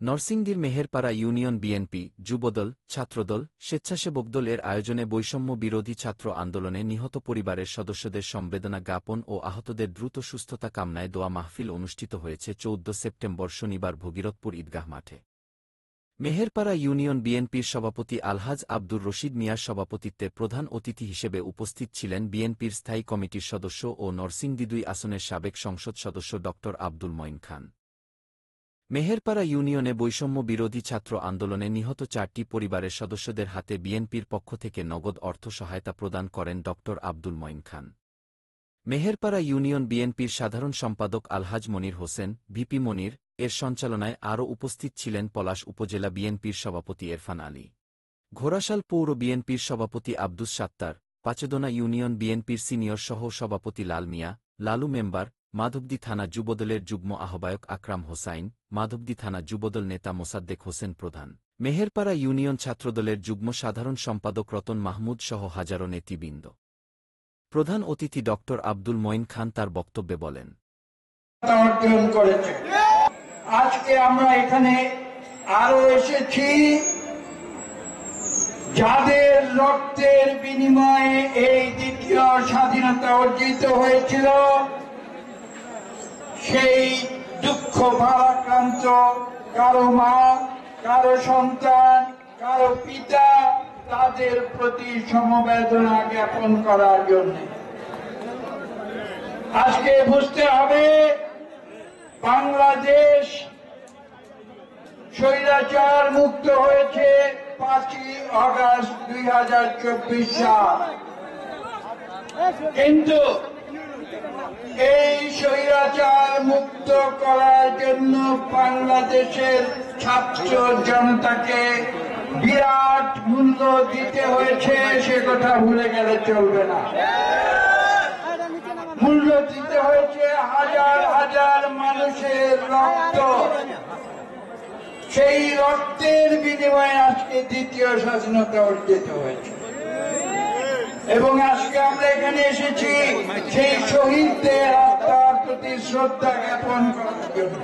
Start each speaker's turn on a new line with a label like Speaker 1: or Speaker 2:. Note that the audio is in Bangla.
Speaker 1: নরসিংদীর মেহেরপাড়া ইউনিয়ন বিএনপি, যুবদল, ছাত্রদল, স্বেচ্ছাসেবক দল এর আয়োজনে বৈষম্য বিরোধী ছাত্র আন্দোলনে নিহত পরিবারের সদস্যদের সমবেদনা জ্ঞাপন ও আহতদের দ্রুত সুস্থতা কামনায় দোয়া মাহফিল অনুষ্ঠিত হয়েছে ১৪ সেপ্টেম্বর শনিবার ভগীরথপুর ঈদগাহ মাঠে। মেহেরপাড়া ইউনিয়ন বিএনপির সভাপতি আলহাজ আব্দুর রশিদ মিয়ার সভাপতিত্বে প্রধান অতিথি হিসেবে উপস্থিত ছিলেন বিএনপির স্থায়ী কমিটির সদস্য ও নরসিংদী ২ আসনের সাবেক সংসদ সদস্য ড আব্দুল মঈন খান। মেহেরপাড়া ইউনিয়নে বৈষম্য বিরোধী ছাত্র আন্দোলনে নিহত ৪টি পরিবারের সদস্যদের হাতে বিএনপির পক্ষ থেকে নগদ অর্থ সহায়তা প্রদান করেন ড আব্দুল মঈন খান। মেহেরপাড়া ইউনিয়ন বিএনপির সাধারণ সম্পাদক আলহাজ মনির হোসেন, ভিপি মনির এর সঞ্চালনায় আরও উপস্থিত ছিলেন পলাশ উপজেলা বিএনপির সভাপতি এরফান আলী, ঘোড়াশাল পৌর বিএনপির সভাপতি আব্দুস সাত্তার, পাচেদনা ইউনিয়ন বিএনপির সিনিয়র সহ সভাপতি লাল মিয়া, লালু মেম্বার, মাধবদী থানা যুবদলের যুগ্ম আহ্বায়ক আকরাম হোসাইন, মাধবদী থানা যুবদল নেতা মোসাদ্দেক হোসেন প্রধান, মেহেরপাড়া ইউনিয়ন ছাত্রদলের যুগ্ম সাধারণ সম্পাদক রতন মাহমুদ সহ হাজারো নেতৃবৃন্দ। প্রধান অতিথি ড আব্দুল মঈন খান তার বক্তব্যে বলেন,
Speaker 2: আজকে আমরা এখানে আরো এসেছি যাদের রক্তের বিনিময়ে এই দ্বিতীয় স্বাধীনতা অর্জিত হয়েছিল, সেই দুঃখ ভারাক্রান্ত কারো মা, কারো সন্তান, কারো পিতা, তাদের প্রতি সমবেদনা জ্ঞাপন করার জন্য আজকে বুঝতে হবে বাংলাদেশ স্বৈরাচার মুক্ত হয়েছে ৫ই আগস্ট ২০২৪ সাল। কিন্তু এই স্বৈরাচার মুক্ত করার জন্য বাংলাদেশের ছাত্র জনতাকে বিরাট মূল্য দিতে হয়েছে, সে কথা ভুলে গেলে চলবে না। মূল্য দিতে হয়েছে হাজার হাজার মানুষের রক্ত, সেই রক্তের বিনিময়ে আজকে দ্বিতীয় স্বাধীনতা অর্জিত হয়েছে। এবং আজকে আমরা এখানে এসেছি সেই শহীদদের আত্মার প্রতি শ্রদ্ধা জ্ঞাপন করার জন্য।